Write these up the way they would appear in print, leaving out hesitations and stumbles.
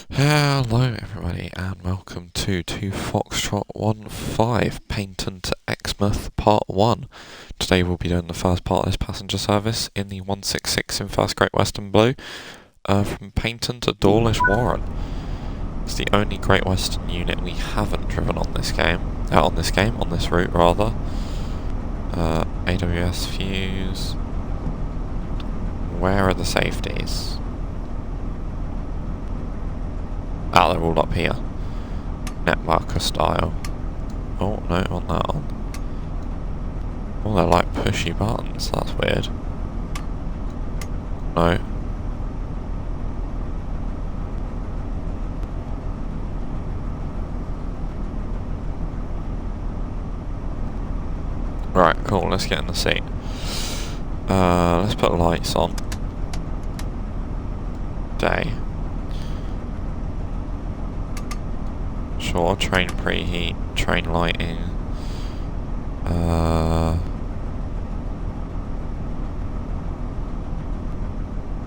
Hello everybody and welcome to 2 Foxtrot 15 Paignton to Exmouth Part 1. Today we'll be doing the first part of this passenger service in the 166 in First Great Western Blue from Paignton to Dawlish Warren. It's the only Great Western unit we haven't driven on this route rather. AWS fuse. Where are the safeties? Ah, they're all up here. Netmarker style. Oh, no, on that one. Oh, they're like pushy buttons. That's weird. No. Right, cool. Let's get in the seat. Let's put lights on. Day. Sure, train preheat, train lighting.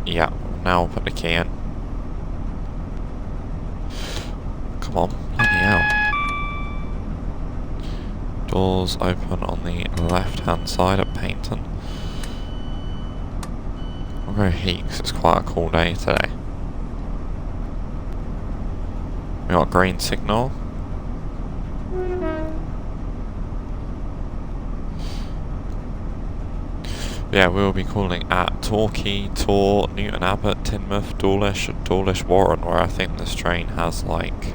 Yeah, now put the key in. Come on, bloody hell. Doors open on the left hand side at Paignton. I'll go heat because it's quite a cool day today. We got green signal. Yeah, we'll be calling at Torquay, Tor, Newton Abbot, Teignmouth, Dawlish, and Dawlish Warren, where I think this train has like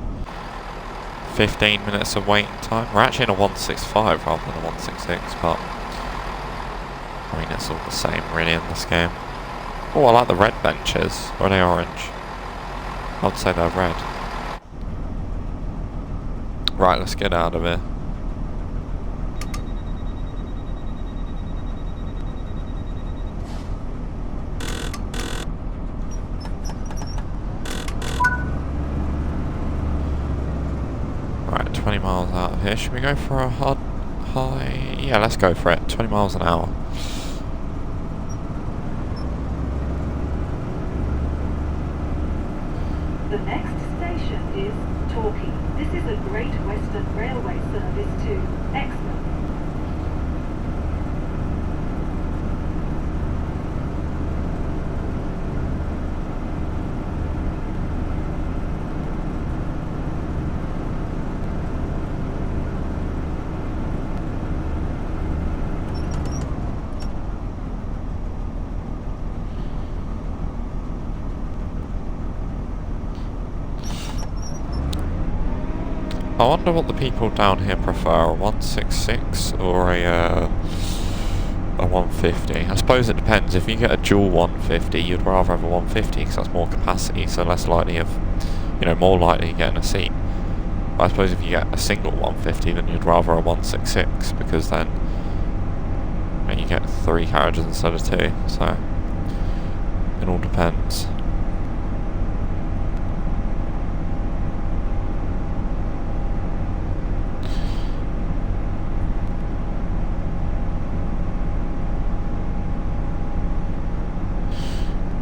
15 minutes of waiting time. We're actually in a 165 rather than a 166, but I mean it's all the same really in this game. Oh, I like the red benches. Or are they orange? I'd say they're red. Right, let's get out of here. Right, 20 miles out of here. Should we go for a high? Yeah, let's go for it. 20 miles an hour. The next station is Torquay. This is a Great Western Railway service to Exmouth. I wonder what the people down here prefer, a 166 or a 150. I suppose it depends. If you get a dual 150, you'd rather have a 150 because that's more capacity, so less likely of, more likely of getting a seat. But I suppose if you get a single 150, then you'd rather a 166 because then you get 3 carriages instead of 2. So it all depends.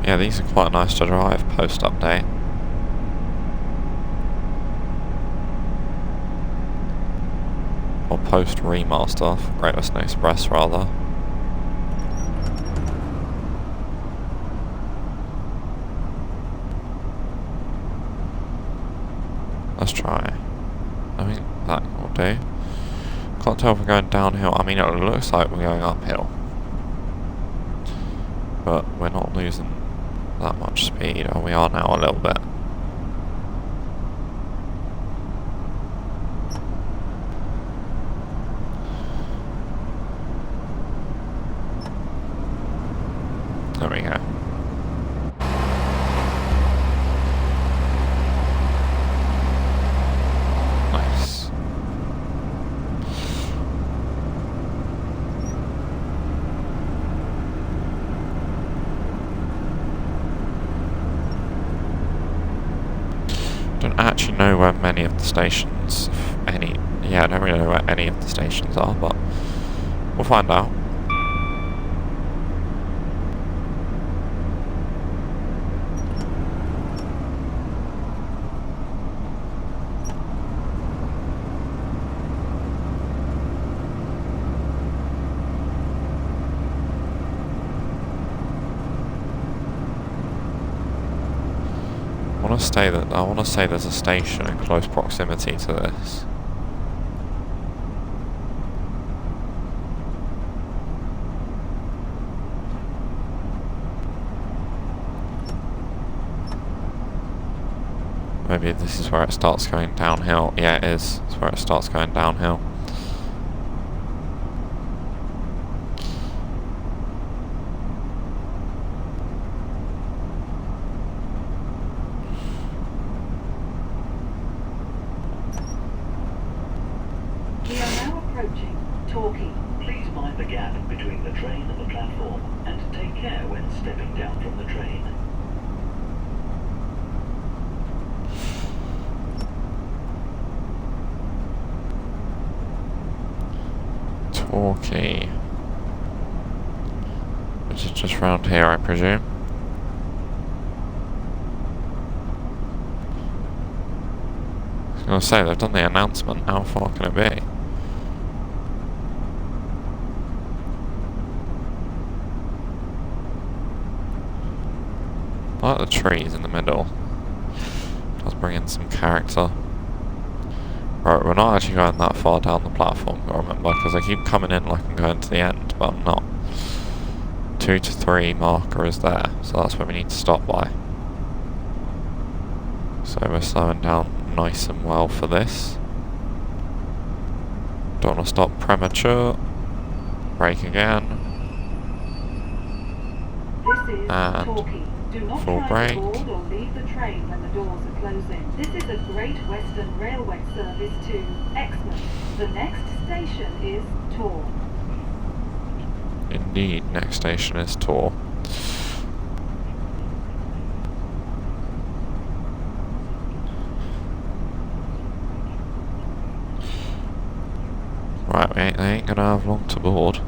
Yeah, these are quite nice to drive post-update. Or post-remaster for Great Western Express, rather. Let's try. I think that will do. Can't tell if we're going downhill. I mean, it looks like we're going uphill. But we're not losing that much speed, or we are now a little bit. There we go. Nice. Don't actually know where many of the stations, if any. Yeah, I don't really know where any of the stations are, but we'll find out. want to say there's a station in close proximity to this. Maybe this is where it starts going downhill. Yeah, it is. It's where it starts going downhill. We are now approaching Torquay. Please mind the gap between the train and the platform, and take care when stepping down from the train. Torquay. Which is just round here, I presume. I was going to say, they've done the announcement. How far can it be? I like the trees in the middle. Does bring in some character. Right, we're not actually going that far down the platform, I remember, because I keep coming in like I'm going to the end, but I'm not. 2 to 3 marker is there, so that's where we need to stop by. So we're slowing down nice and well for this. Don't want to stop premature. Brake again. This is And Torquay. Do not full try to brake. board or leave the train when the doors are closing. This is a Great Western Railway service to Exmouth. The next station is Tor. Indeed, next station is Tor. Right, they ain't gonna have long to board.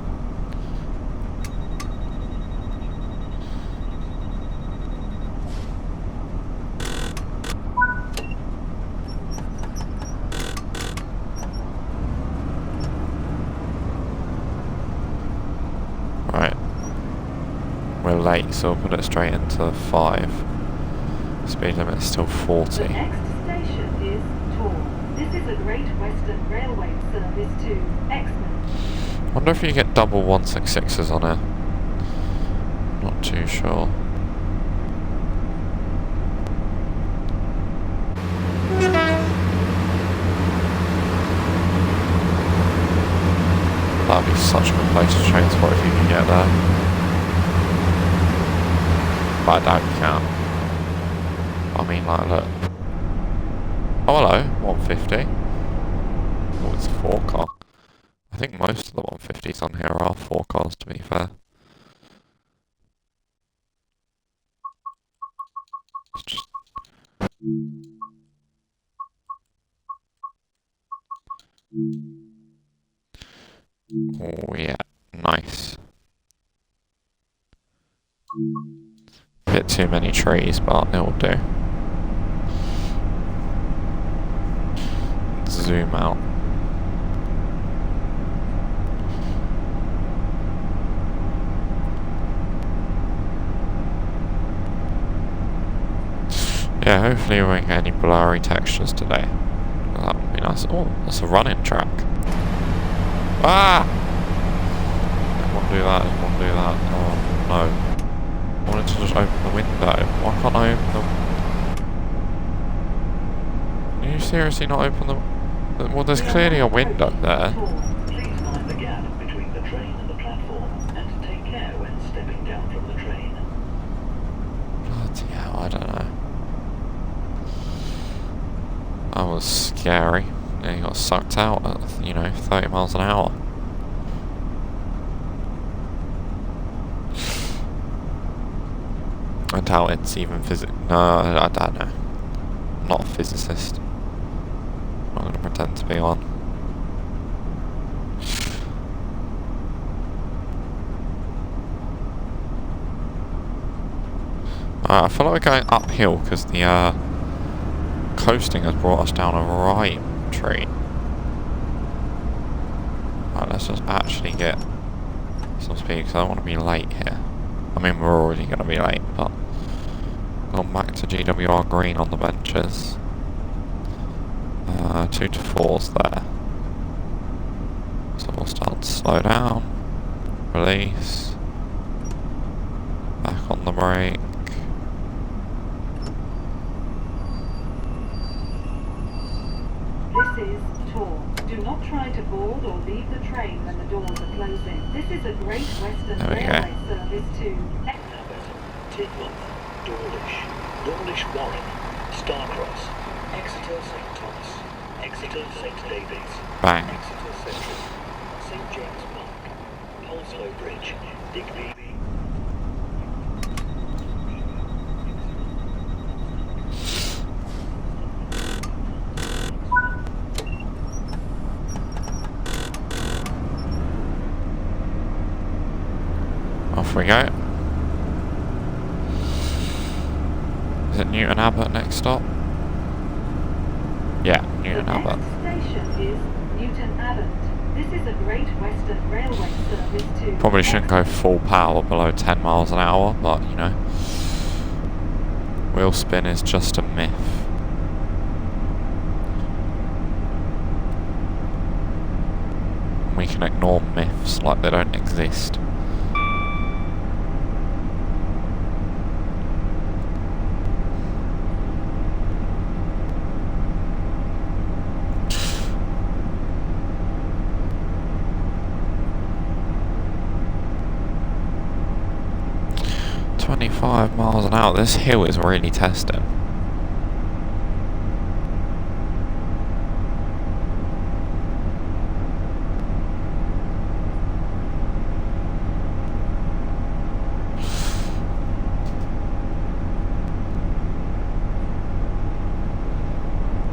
Right. We're late, so we'll put it straight into 5. Speed limit is still 40. The next station is Tor. This is a Great Western Railway service to Exmouth. Wonder if you get double 166s on it. Not too sure. That'd be such a good place to transport if you can get there. But I doubt you can. I mean, like, look. Oh, hello, 150. Oh, it's a 4 car. I think most of the 150s on here are 4 cars, to be fair. It's just... Oh, yeah, nice. Bit too many trees, but it'll do. Zoom out. Yeah, hopefully we won't get any blurry textures today. That would be nice. Oh, that's a running track. Ah! Didn't want to do that, didn't want to do that. Oh, no. I wanted to just open the window. Why can't I open the... Can you seriously not open the... Well, there's clearly a window there. Please mind the gap between the train and the platform, and take care when stepping down from the train. Bloody hell, I don't know. That was scary. Yeah, you got sucked out at, 30 miles an hour. I doubt it's even No, I don't know. I'm not a physicist. I'm not going to pretend to be one. I feel like we're going uphill because the coasting has brought us down a right tree. Right, let's just actually get some speed because I don't want to be late here. I mean, we're already going to be late, but Gone back to GWR green on the benches. 2 to 4's there. So we'll start to slow down. Release. Back on the brake. This is Tor. Do not try to board or leave the train when the doors are closing. This is a Great Western Railway service to Exmouth, Tidmouth, Dawlish Warren, Starcross, Exeter St Thomas, Exeter St Davies, Bang. Exeter Central, St James Park, Polslow Bridge, Digby. Off we go. Is it Newton Abbot next stop? Yeah, Newton Abbot. The next station is Newton Abbot. This is a Great Western Railway service to Probably shouldn't go full power below 10 miles an hour, but you know. Wheel spin is just a myth. We can ignore myths like they don't exist. .25 miles an hour. This hill is really testing.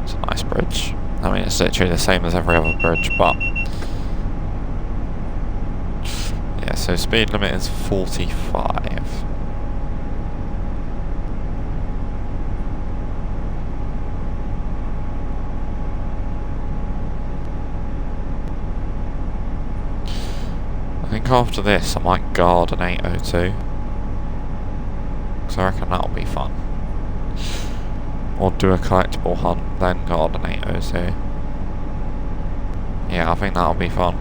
It's a nice bridge. I mean, it's literally the same as every other bridge, but yeah, so speed limit is 45. I think after this I might guard an 802, because I reckon that'll be fun. Or do a collectible hunt, then guard an 802. Yeah, I think that'll be fun.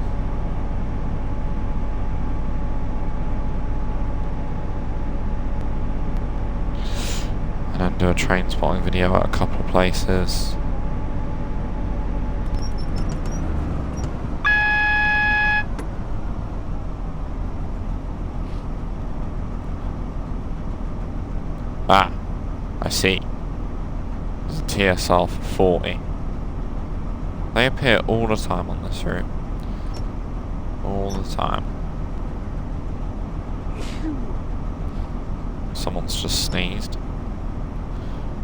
And then do a train spotting video at a couple of places. Ah, I see. There's a TSR for 40. They appear all the time on this route. All the time. Someone's just sneezed.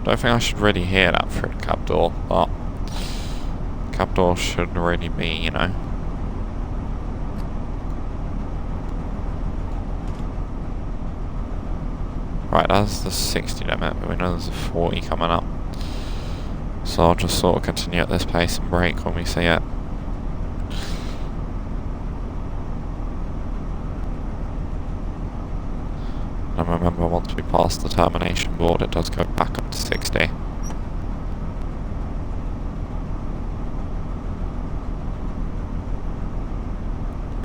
Don't think I should really hear that through the cab door, but cab door should really be, you know. Right, that's the 60 limit, but we know there's a 40 coming up. So I'll just sort of continue at this pace and brake when we see it. And remember, once we pass the termination board, it does go back up to 60.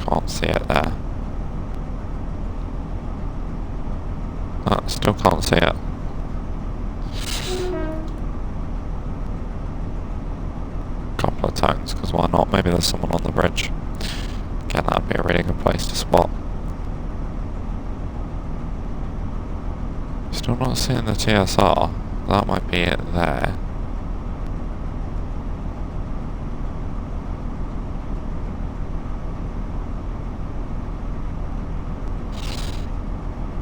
Can't see it there. Still can't see it. Couple of tones, because why not? Maybe there's someone on the bridge. Again, that'd be a really good place to spot. Still not seeing the TSR. That might be it there.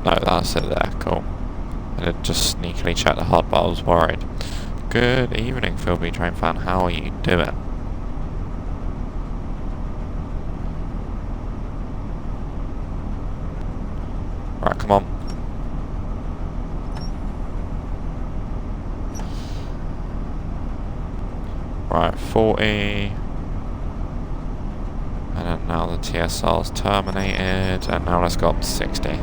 No, that's it there, cool. I did just sneakily check the HUD, but I was worried. Good evening, Philby Train fan, how are you doing? Right, come on. Right, 40. And then now the TSR's terminated, and now let's go up to 60.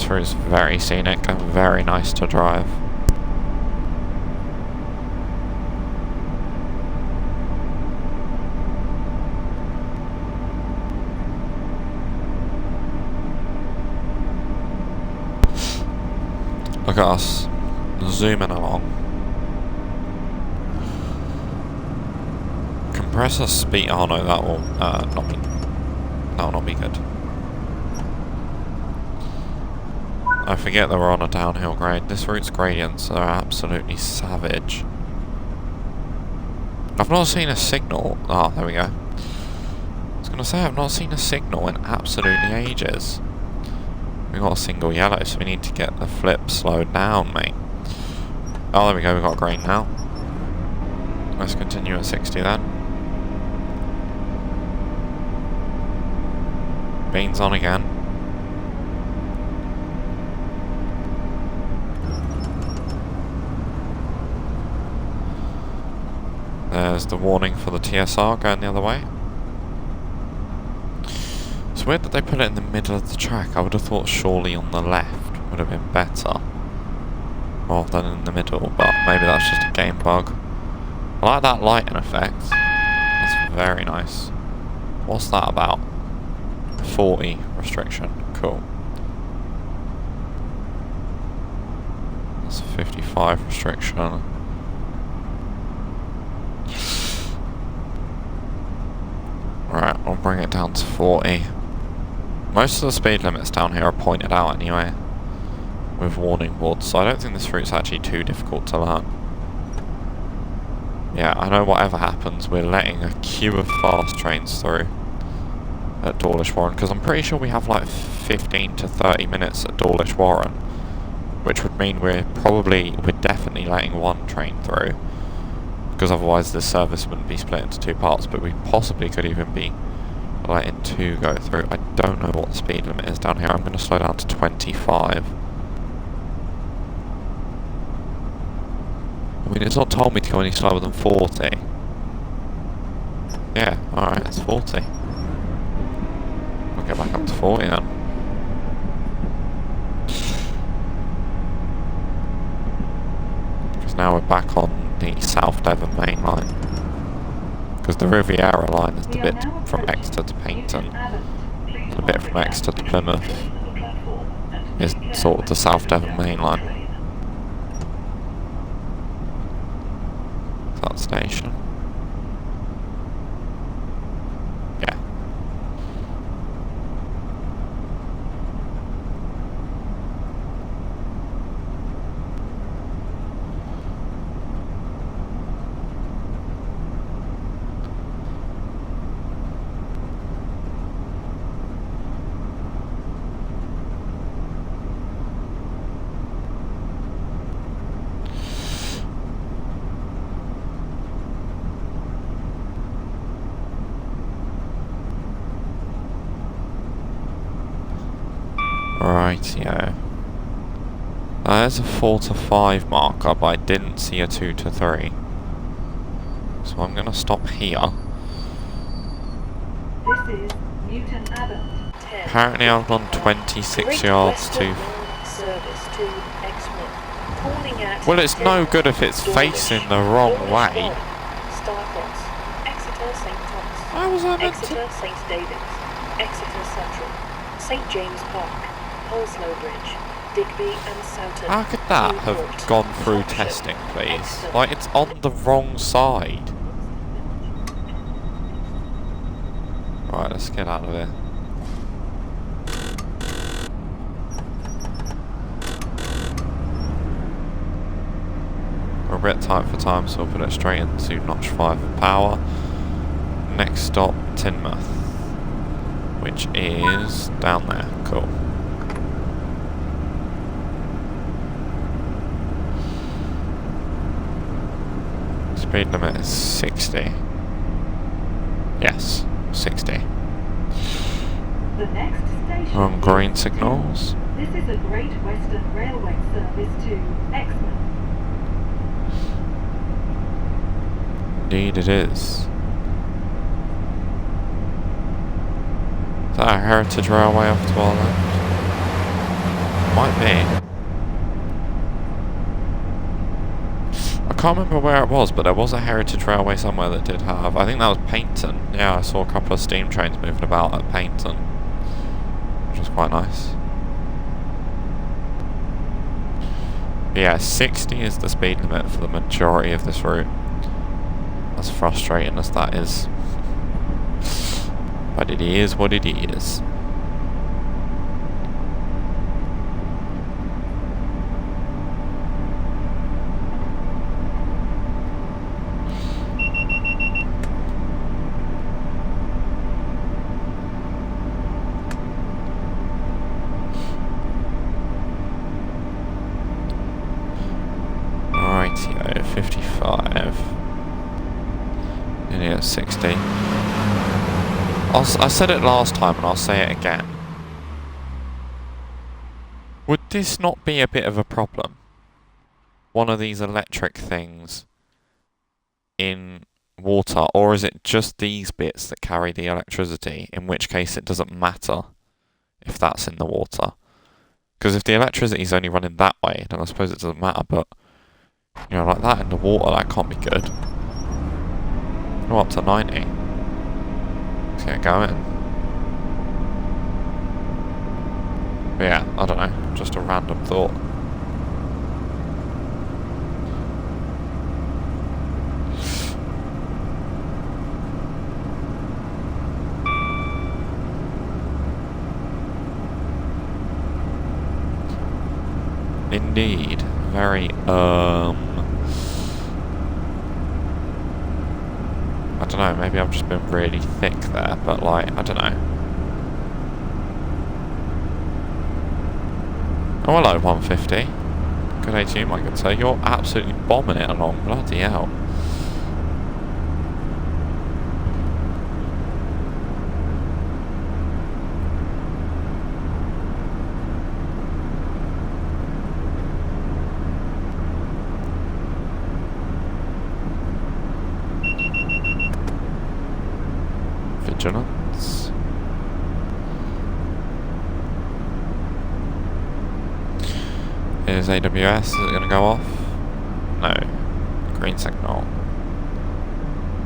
This route's very scenic and very nice to drive. Look at us, zooming along. Compressor speed, oh no, that will not be good. I forget that we're on a downhill grade. This route's gradients are absolutely savage. I've not seen a signal. Oh, there we go. I was going to say, I've not seen a signal in absolutely ages. We've got a single yellow, so we need to get the flip slowed down, mate. Oh, there we go, we've got green now. Let's continue at 60 then. Beans on again. There's the warning for the TSR going the other way. It's weird that they put it in the middle of the track. I would have thought surely on the left would have been better rather than in the middle, but maybe that's just a game bug. I like that lighting effect. That's very nice. What's that about? 40 restriction. Cool. That's 55 restriction. Right, I'll bring it down to 40. Most of the speed limits down here are pointed out anyway, with warning boards, so I don't think this route's actually too difficult to learn. Yeah, I know whatever happens, we're letting a queue of fast trains through at Dawlish Warren, because I'm pretty sure we have like 15 to 30 minutes at Dawlish Warren, which would mean we're definitely letting one train through, because otherwise this service wouldn't be split into two parts, but we possibly could even be letting two go through. I don't know what the speed limit is down here. I'm going to slow down to 25. I mean, it's not told me to go any slower than 40. Yeah, alright, it's 40. We'll get back up to 40 then. Because now we're back on the South Devon main line. Because the Rivera line is the bit from Exeter to Paignton. The bit from Exeter to Plymouth is sort of the South Devon main line. That station. Yeah. Right, yeah. There's a 4 to 5 marker, but I didn't see a 2 to 3. So I'm going to stop here. This is Newton Abbott. Apparently I've gone 26 yards to... Well, it's no good if it's facing the wrong way. How was I meant to... Exeter St David's, Exeter Central, St James Park, Holslow Bridge, Digby and Soughton. How could that have gone through testing, please? Like, it's on the wrong side. Right, let's get out of here. We're a bit tight for time, so we'll put it straight into notch 5 of power. Next stop, Teignmouth, which is down there. Cool. Speed limit is 60. Yes, 60. The next station We're on green signals. This is a Great Western Railway service to Exmouth. Indeed it is. Is that a heritage railway off to our left? might be. I can't remember where it was, but there was a heritage railway somewhere that did have... I think that was Paignton. Yeah, I saw a couple of steam trains moving about at Paignton, which was quite nice. But yeah, 60 is the speed limit for the majority of this route. As frustrating as that is. But it is what it is. Rightio, 55. Nearly at 60. I said it last time and I'll say it again. Would this not be a bit of a problem? One of these electric things in water, or is it just these bits that carry the electricity, in which case it doesn't matter if that's in the water? Because if the electricity is only running that way, then I suppose it doesn't matter, but you know, like that in the water, that can't be good. Go up to 90. Let's get going. But yeah, I don't know, just a random thought. Indeed, very, I don't know, maybe I've just been really thick there, but like, I don't know. Oh hello, 150. Good day to you, my good sir. You're absolutely bombing it along, bloody hell. Vigilance. Is AWS, is it going to go off? No. Green signal.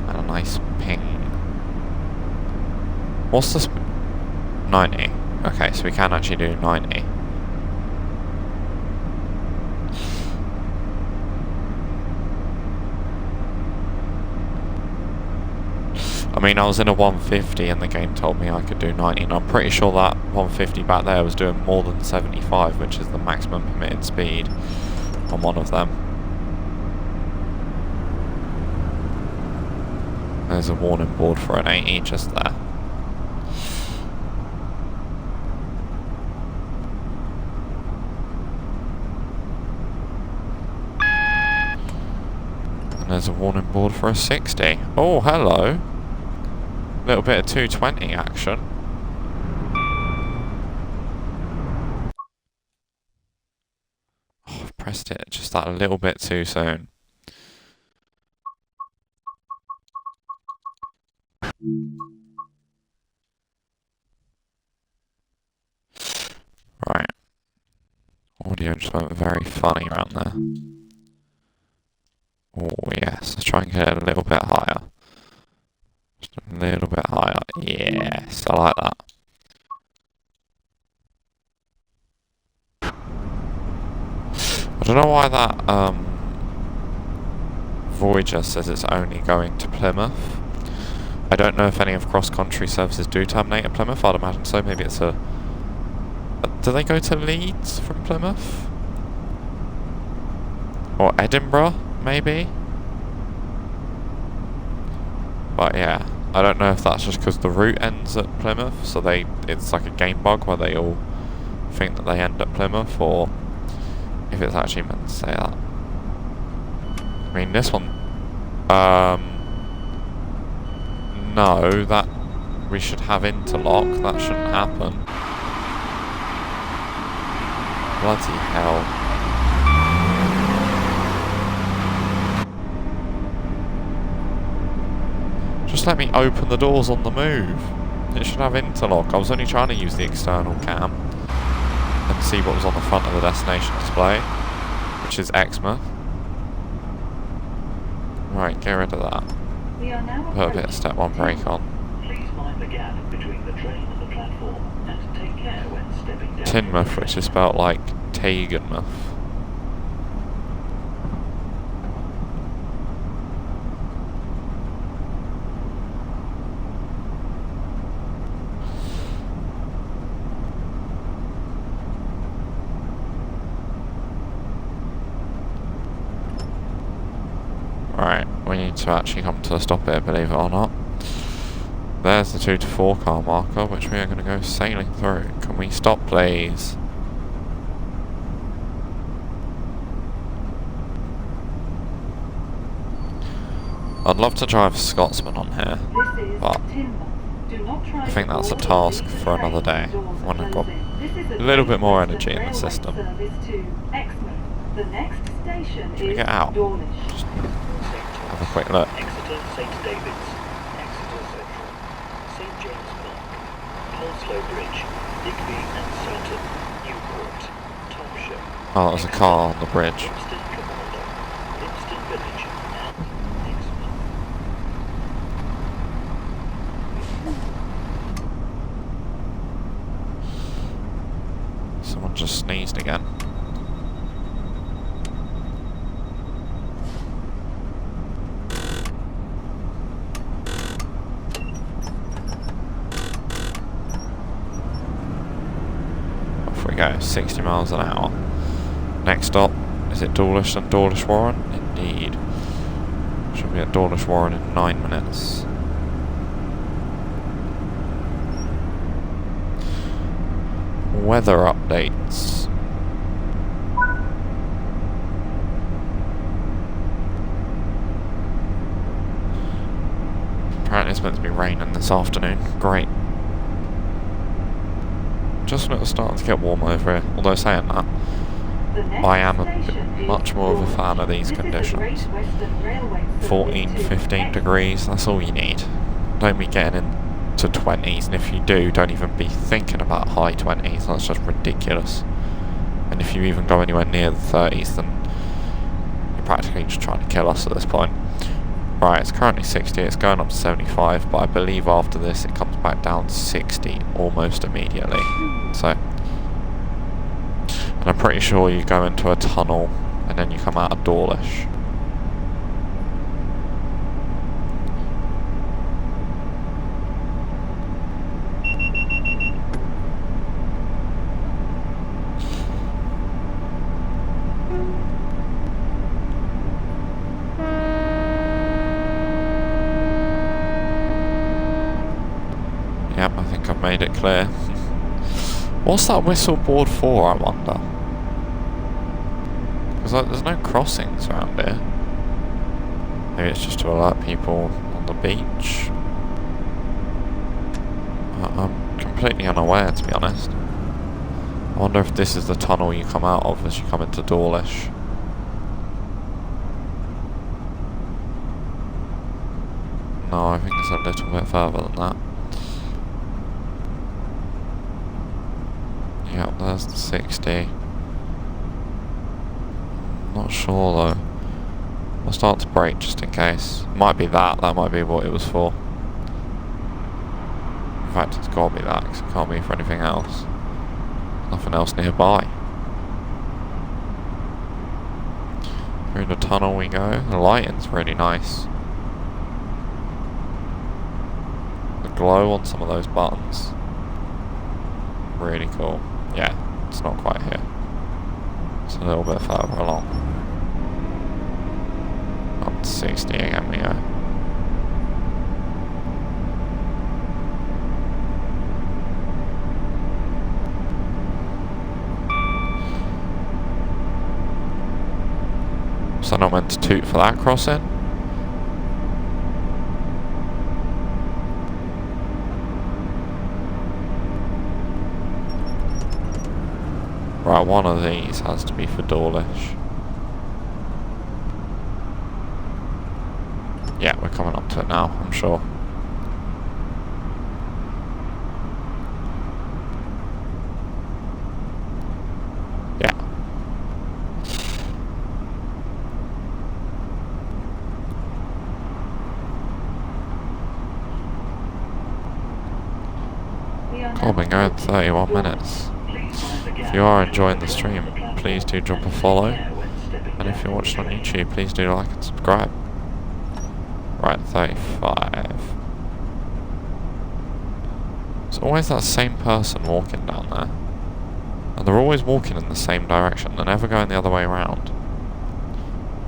And a nice ping. What's the 90. Okay, so we can actually do 90. I mean, I was in a 150 and the game told me I could do 90, and I'm pretty sure that 150 back there was doing more than 75, which is the maximum permitted speed on one of them. There's a warning board for an 80 just there. And there's a warning board for a 60. Oh, hello. Little bit of 220 action. Oh, I've pressed it just that a little bit too soon. Right. Audio just went very funny around there. Oh yes, let's try and get it a little bit higher. Just a little bit higher. Yes, I like that. I don't know why that Voyager says it's only going to Plymouth. I don't know if any of cross-country services do terminate at Plymouth. I'd imagine so. Maybe it's a... Do they go to Leeds from Plymouth? Or Edinburgh, maybe? But yeah, I don't know if that's just because the route ends at Plymouth, so it's like a game bug where they all think that they end at Plymouth, or if it's actually meant to say that. I mean, this one... no, that... we should have interlock, that shouldn't happen. Bloody hell. Just let me open the doors on the move. It should have interlock. I was only trying to use the external cam. and see what was on the front of the destination display, which is Exmouth. Right, get rid of that. We are now Put a bit of step 1 brake on. Please mind the gap between the train and the platform and take care when stepping down. Teignmouth, which is spelled like Paignton. Right, we need to actually come to a stop here, believe it or not. There's the 2 to 4 car marker, which we are going to go sailing through. Can we stop, please? I'd love to drive a Scotsman on here, This is but Teignmouth. Do not try I think to that's a board or task leave the for train another day, doors when I've got closing. This is a little bit more Great energy in the Western system. Railway service to Exmouth. The next station Should we is get out? Dawlish. Have a quick look. Exeter St David's, Exeter Central, St James Park, Poleslow Bridge, Digby and Sutton, Newport, Topsham. Oh, there's a car on the bridge. Livingston Commander, Livingston Village and Exmouth. Someone just sneezed again. Off we go, 60 miles an hour. Next stop, is it Dawlish and Dawlish Warren? Indeed. Should be at Dawlish Warren in 9 minutes. Weather updates. Apparently it's meant to be raining this afternoon. Great. Just when it was starting to get warm over here. Although saying that, The next I am station is much more of a Dawlish. fan of these This is a conditions. Great Western Railway service 14, to 15 Exmouth. degrees, that's all you need. Don't be getting into 20s, and if you do, don't even be thinking about high 20s, that's just ridiculous. And if you even go anywhere near the 30s, then you're practically just trying to kill us at this point. Right, it's currently 60, it's going up to 75, but I believe after this it comes back down to 60 almost immediately. So, and I'm pretty sure you go into a tunnel and then you come out of Dawlish. Yep, I think I've made it clear. What's that whistle board for, I wonder? Because like, there's no crossings around here. Maybe it's just to alert people on the beach. I'm completely unaware, to be honest. I wonder if this is the tunnel you come out of as you come into Dawlish. No, I think it's a little bit further than that. Yep, there's the 60. Not sure though. I'll start to brake just in case. Might be that might be what it was for. In fact, it's gotta be that, because it can't be for anything else. Nothing else nearby. Through the tunnel we go. The lighting's really nice. The glow on some of those buttons. Really cool. Yeah, it's not quite here. It's a little bit further along. Up to 60 again we go. So not meant to toot for that crossing. Right, one of these has to be for Dawlish. Yeah, we're coming up to it now, I'm sure. Oh, we've been going 31 minutes. If you are enjoying the stream, please do drop a follow. And if you're watching on YouTube, please do like and subscribe. Right, 35. It's always that same person walking down there. And they're always walking in the same direction. They're never going the other way around.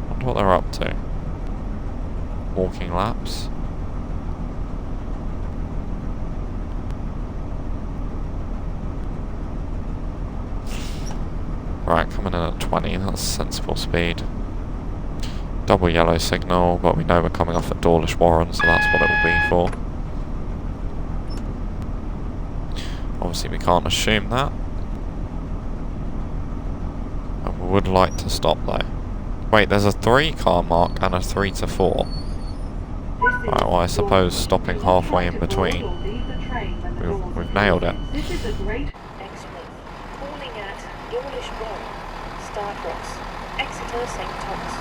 I wonder what they're up to. Walking laps. Right, coming in at 20, that's sensible speed. Double yellow signal, but we know we're coming off at Dawlish Warren, so that's what it will be for. Obviously we can't assume that. And we would like to stop though. Wait, there's a 3 car mark and a 3 to 4. Right, well I suppose stopping halfway in between. We've nailed it. This is a great Exmouth. Calling at Dawlish Warren. Starcross. Exeter St Thomas.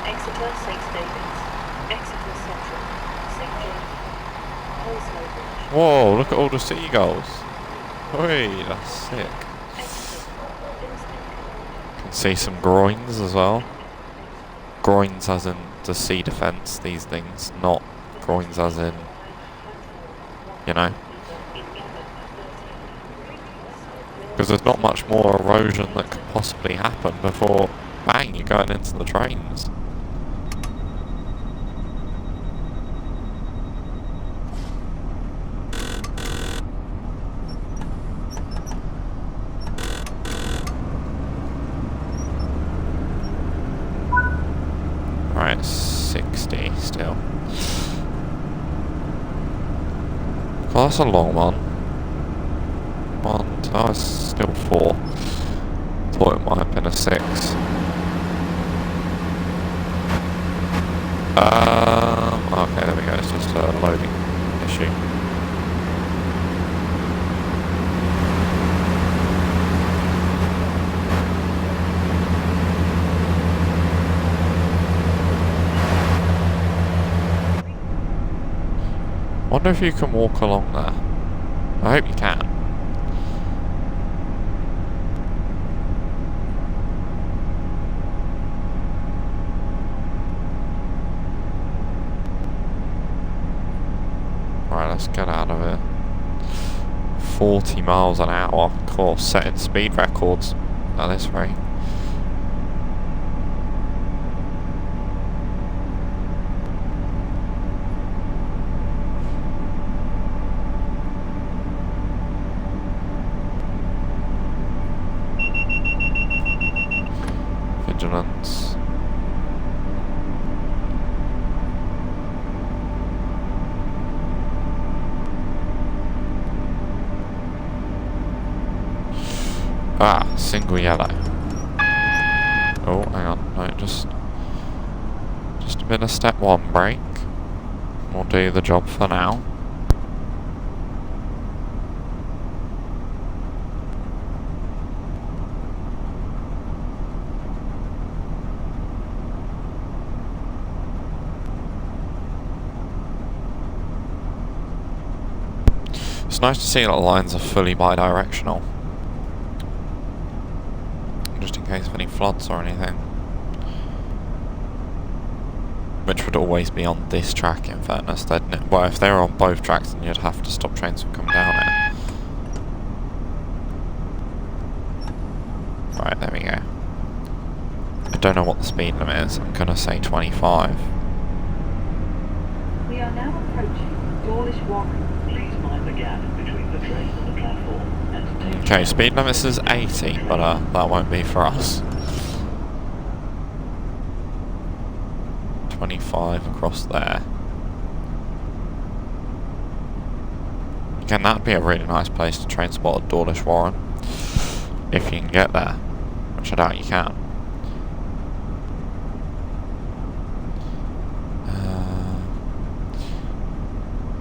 Exeter St David's. Exeter Central. St James. Holslow Bridge. Whoa, look at all the seagulls. Hey, that's sick. Can see some groins as well. Groins as in the sea defence, these things, not groins as in, you know. Because there's not much more erosion that could possibly happen before, bang, you're going into the trains. Right, 60 still. Well, that's a long one. Oh, it's still 4. Thought it might have been a 6. Okay, there we go. It's just a loading issue. Wonder if you can walk along there. I hope you can. Right, let's get out of here. 40 miles an hour, of course, setting speed records at this rate. Vigilance. Ah, single yellow. Oh, hang on. No, just a bit of step 1 brake. We'll do the job for now. It's nice to see that the lines are fully bi-directional. Just in case of any floods or anything. Which would always be on this track in fairness, well, if they were on both tracks then you'd have to stop trains from coming down it. Right, there we go. I don't know what the speed limit is, I'm gonna say 25. We are now approaching Dawlish Warren. Please mind the gap between the train and the platform and take Okay, speed limit is 80, but that won't be for us. 25 across there. Again, that'd be a really nice place to train spot at Dawlish Warren. If you can get there. Which I doubt you can.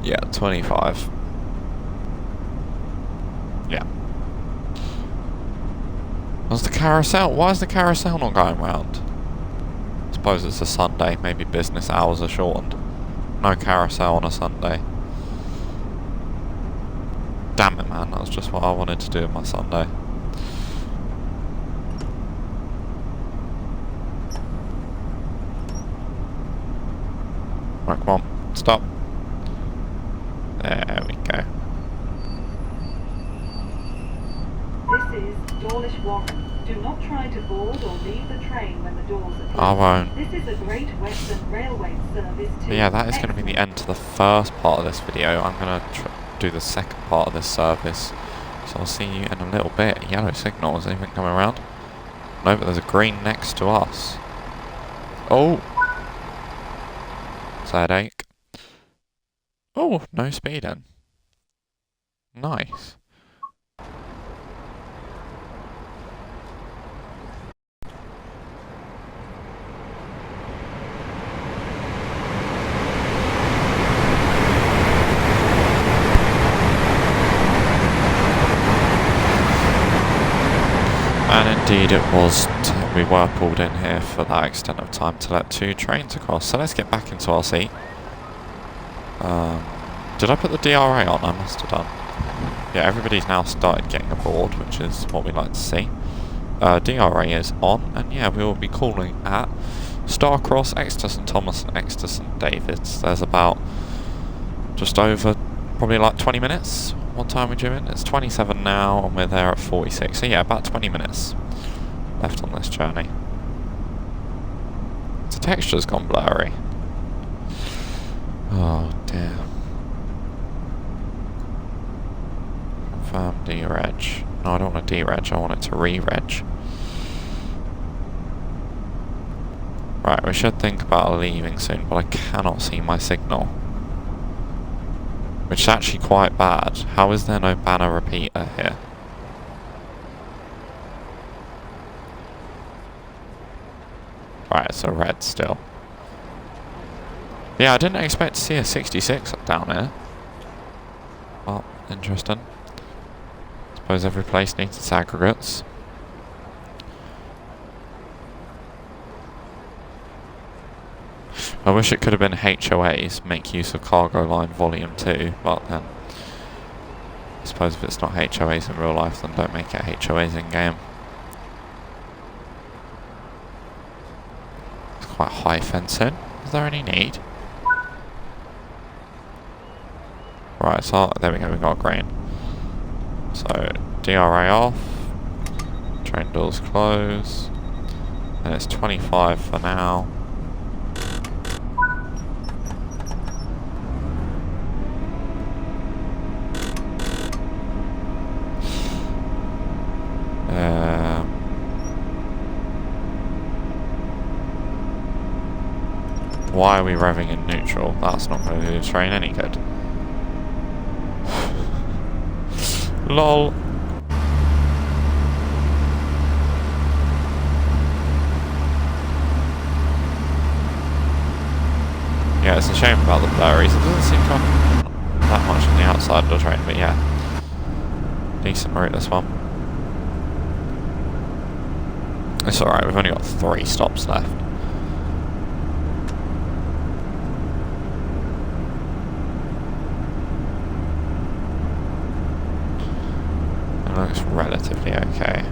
Yeah, 25. Yeah. What's the carousel? Why is the carousel not going round? I suppose it's a Sunday, maybe business hours are shortened. No carousel on a Sunday. Damn it, man, that was just what I wanted to do on my Sunday. Right, come on, stop. There we go. This is Dawlish Warren. Do not try to board or leave the train when the doors are closed. I won't. This is a Great Western Railway service to But yeah, that is going to be the end to the first part of this video. I'm going to do the second part of this service. So I'll see you in a little bit. Yellow signal, is anything coming around? No, but there's a green next to us. Oh! Sad ache. Oh, no speeding. Nice. And indeed it was, we were pulled in here for that extent of time to let 2 trains across. So let's get back into our seat. Did I put the DRA on? I must have done. Yeah, everybody's now started getting aboard, which is what we like to see. DRA is on, and yeah, we will be calling at Starcross, Exeter St Thomas and Exeter St David's. There's about just over, probably like 20 minutes. What time are we doing? It's 27 now, and we're there at 46. So yeah, about 20 minutes left on this journey. The texture's gone blurry. Oh dear. Confirm dereg. No, I don't want to dereg, I want it to re-reg. Right, we should think about leaving soon, but I cannot see my signal. Which is actually quite bad. How is there no banner repeater here? Right, it's a red still. Yeah, I didn't expect to see a 66 down here. Well, interesting. Suppose every place needs its aggregates. I wish it could have been HOAs, make use of cargo line volume 2, but then I suppose if it's not HOAs in real life, then don't make it HOAs in game. It's quite high fencing. Is there any need? Right, so there we go, we got green. So DRA off, train doors close, and it's 25 for now. Why are we revving in neutral? That's not going to do the train any good. LOL. Yeah, it's a shame about the blurries. It doesn't seem to have that much on the outside of the train, but yeah. Decent route, this one. It's alright, we've only got 3 stops left. It looks relatively okay.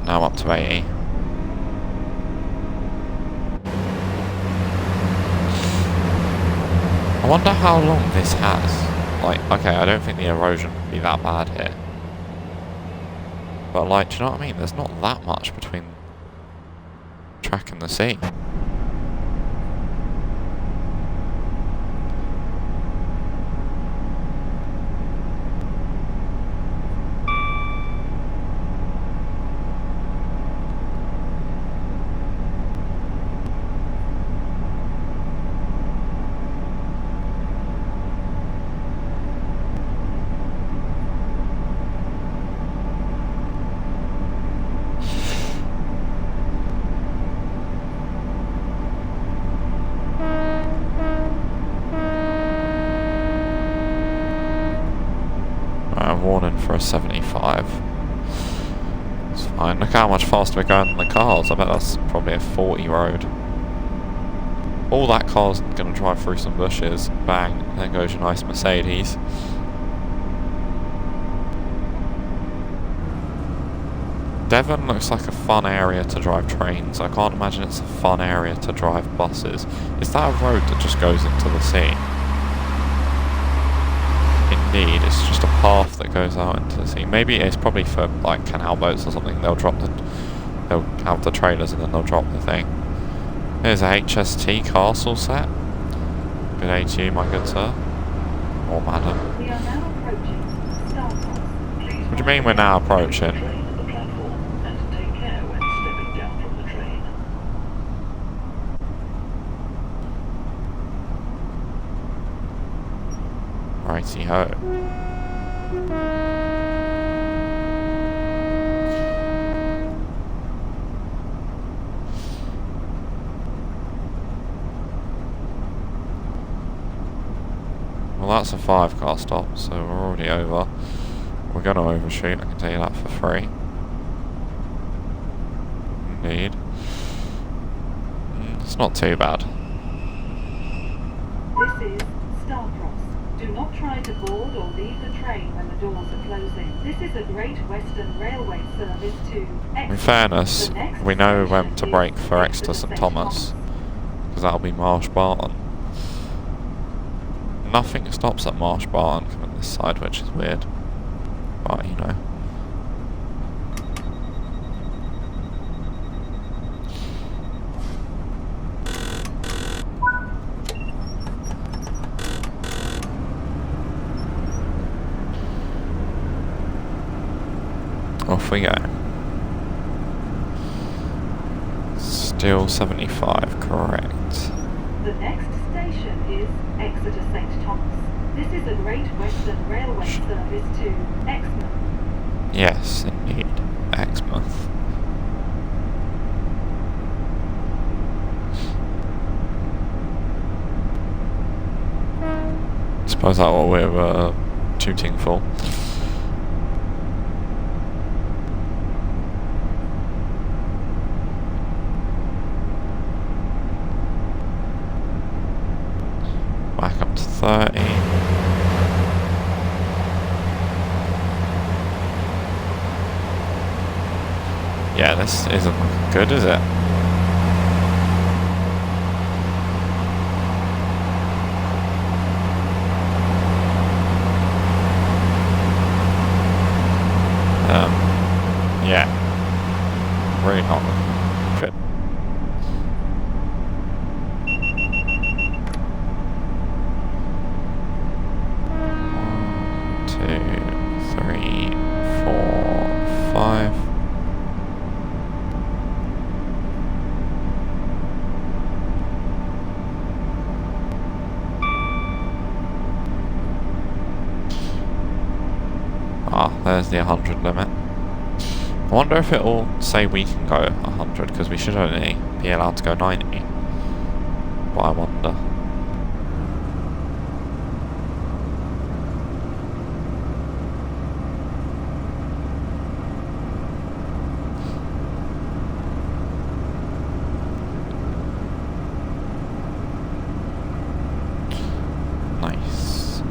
Now up to 80. I wonder how long this has. Like, okay, I don't think the erosion would be that bad here. But like, do you know what I mean? There's not that much between track and the sea. warning for a 75. It's fine. Look how much faster we're going than the cars. I bet that's probably a 40 road. All that car's going to drive through some bushes. Bang. There goes your nice Mercedes. Devon looks like a fun area to drive trains. I can't imagine it's a fun area to drive buses. Is that a road that just goes into the sea? Indeed, it's just a path that goes out into the sea. Maybe it's probably for like canal boats or something. They'll have the trailers and then they'll drop the thing. Here's a HST castle set. Good day to you, my good sir. Or madam. We are now approaching Starbucks. What do you mean we're now approaching? Train at the platform and take care when stepping down from the train. Righty ho. Well, that's a 5-car stop, so we're already over. We're going to overshoot, I can tell you that for free. Indeed. It's not too bad. This is Starcross. Do not try to board or leave the train when the doors are closing. This is a Great Western Railway service to Exmouth. In fairness, The next we know when station to is brake for Exeter Exeter St St. Thomas, because that'll be Marsh Barton. Nothing stops at Marsh Barton coming this side, which is weird. But, you know. Off we go. Still 75, correct. The next station is Exeter St. Thomas. This is a Great Western Railway service to Exmouth. Yes, indeed. Exmouth. Suppose that's what we're tooting for. Back up to 30. Yeah, this isn't looking good, is it? Yeah. Really not looking good. There's the 100 limit. I wonder if it'll say we can go 100, because we should only be allowed to go 90. But I wonder. Nice.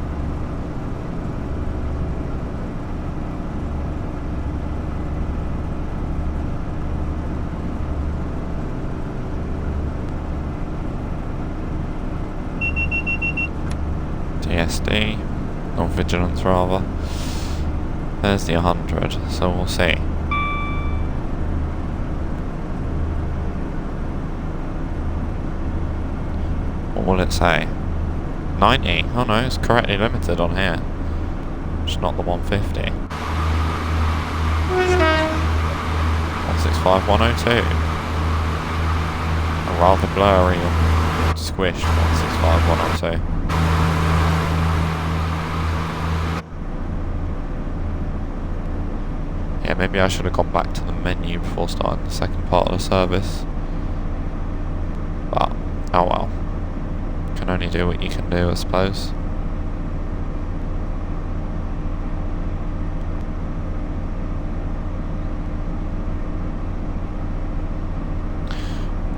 DSD, or vigilance rather. There's the 100, so we'll see. What will it say? 90? Oh no, it's correctly limited on here. Just not the 150. 165102. A rather blurry and squished 165102. Yeah, maybe I should have gone back to the menu before starting the second part of the service. But, oh well. Can only do what you can do, I suppose.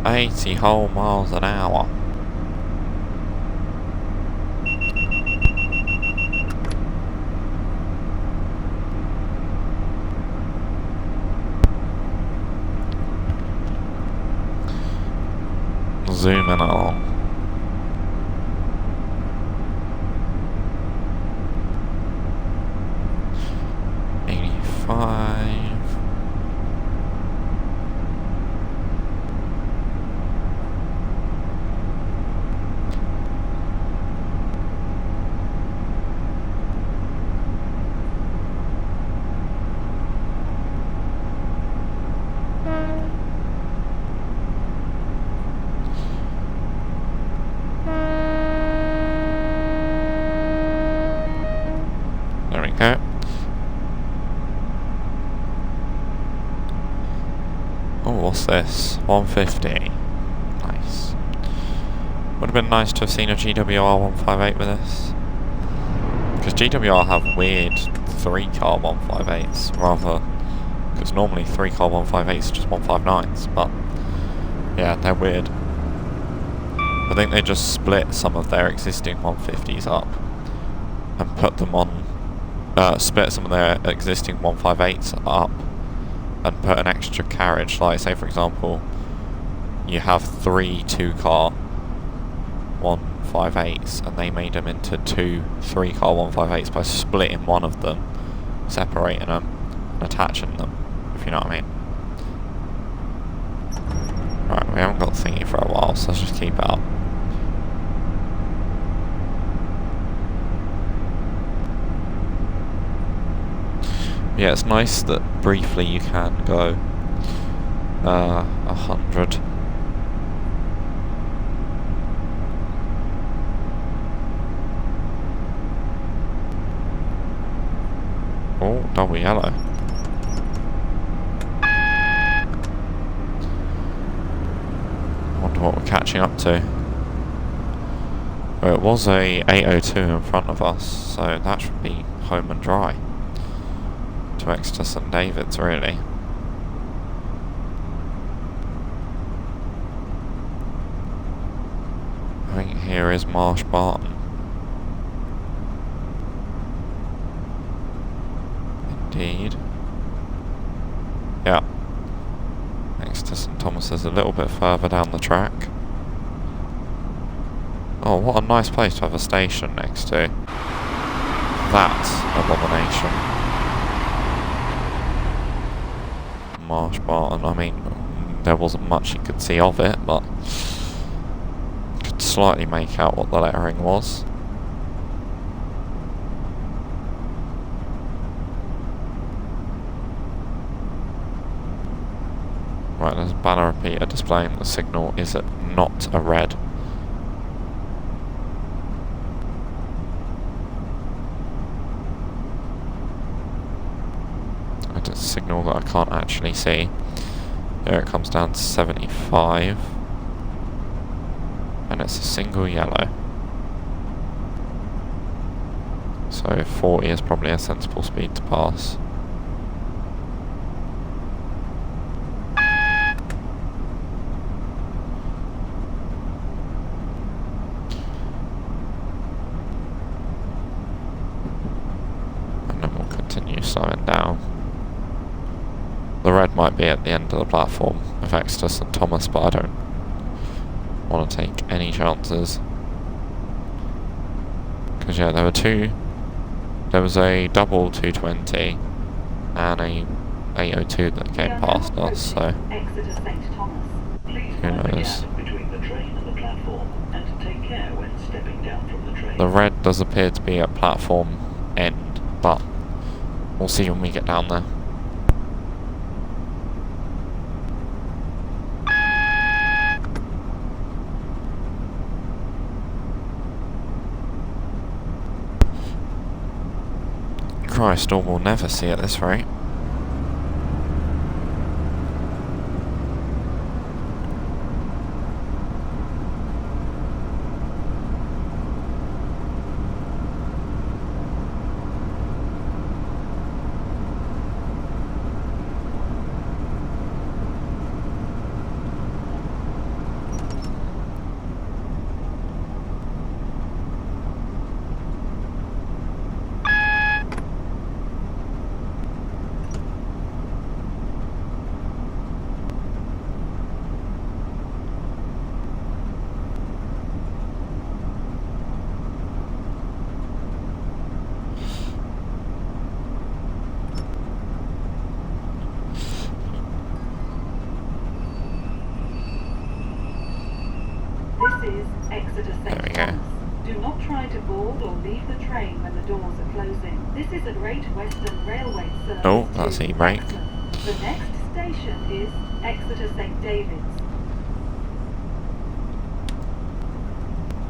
80 whole miles an hour. Zooming along. There we go. Oh, what's this? 150. Nice. Would have been nice to have seen a GWR 158 with this. Because GWR have weird 3-car 158s, rather. Because normally 3-car 158s are just 159s, but yeah, they're weird. I think they just split some of their existing 150s up and put them on. Split some of their existing 158s up and put an extra carriage. Like, say for example, you have 3 2-car 158s and they made them into 2 3-car 158s by splitting one of them, separating them and attaching them, if you know what I mean. Right, we haven't got thingy for a while, so let's just keep it up. Yeah, it's nice that briefly you can go 100. Oh, double yellow. Wonder what we're catching up to. Well, it was a 802 in front of us, so that should be home and dry. To Exeter St David's, really. I think here is Marsh Barton. Indeed. Yeah. Exeter St Thomas is a little bit further down the track. Oh, what a nice place to have a station next to. That abomination. Marsh Barton, I mean, there wasn't much you could see of it, but you could slightly make out what the lettering was. Right, there's a banner repeater displaying the signal is not a red. It's a signal that I can't actually see. There it comes down to 75. And it's a single yellow. So 40 is probably a sensible speed to pass. And then we'll continue slowing down. The red might be at the end of the platform of Exeter St Thomas, but I don't want to take any chances. Because yeah, there were two. There was a double 220 and a 802 that came past us, so Exeter St Thomas. Please who mind the knows. gap between the train and the platform, and take care when stepping down from the train. The red does appear to be at platform end, but we'll see when we get down there. Christ, or we'll never see at this rate. try to board or leave the train when the doors are closing. This is a Great Western Railway service Oh, that's to e-brake. Exmouth. The next station is Exeter St David's.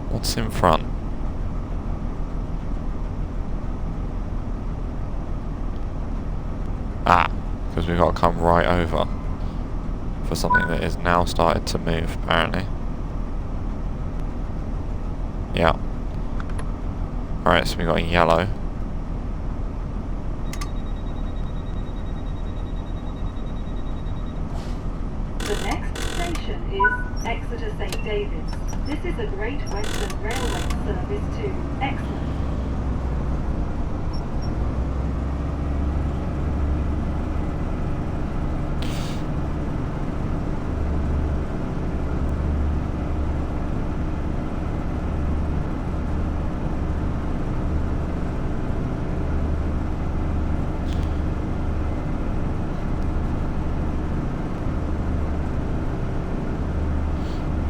What's in front? Ah, because we've got to come right over for something that is now started to move, apparently. Yeah. Alright, so we got a yellow. The next station is Exeter St David's. This is a Great Western Railway service to Exmouth.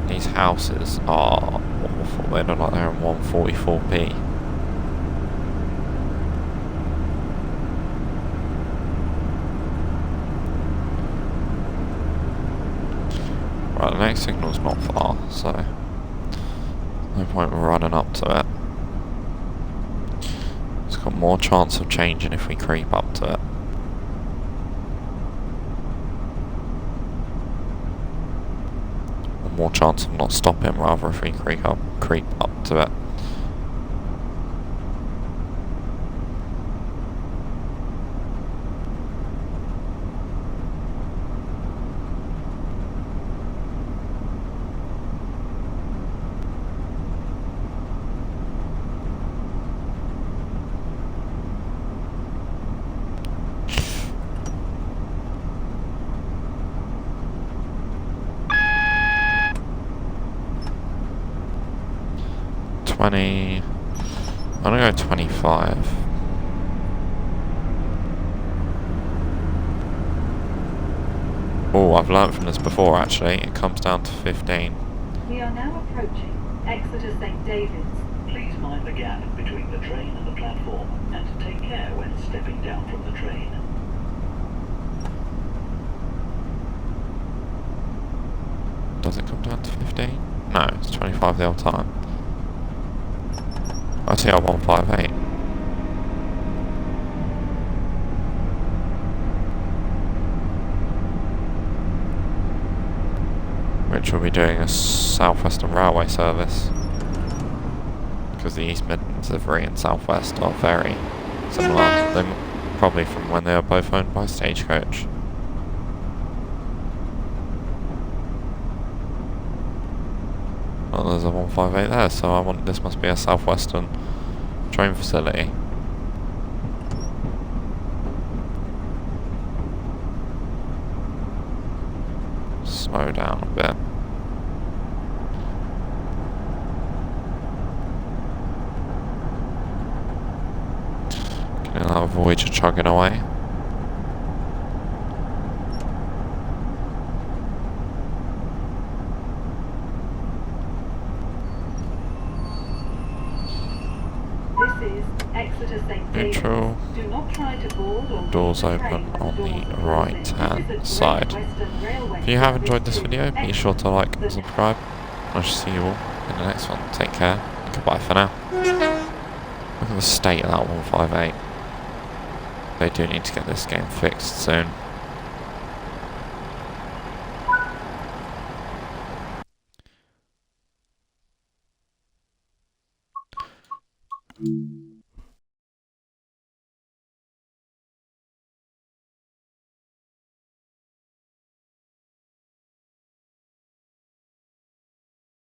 These houses are awful. They look like they're in 144p. Right, the next signal's not far, so no point running up to it. It's got more chance of changing if we creep up to it. More chance of not stopping rather if we creep up to it. I'm gonna go 25. Oh, I've learnt from this before actually. It comes down to 15. We are now approaching Exeter St David's. Please mind the gap between the train and the platform, and take care when stepping down from the train. Does it come down to 15? No, it's 25 the whole time. I see our 158. Which will be doing a South Western Railway service. Because the East Midlands Livery and South West are very similar. They're probably from when they were both owned by Stagecoach. Well, there's a 158 there, so this must be a South Western train facility. Slow down a bit. Can I avoid you chugging away? This is Exeter St David's. Neutral. Do not try to board or Doors leave the train open when on doors the are right closing. hand This is a Great side. Western Railway If you have service enjoyed this to video, be Exmouth. sure to like and subscribe. I shall see you all in the next one. Take care. Goodbye for now. Look at the state of that 158. They do need to get this game fixed soon.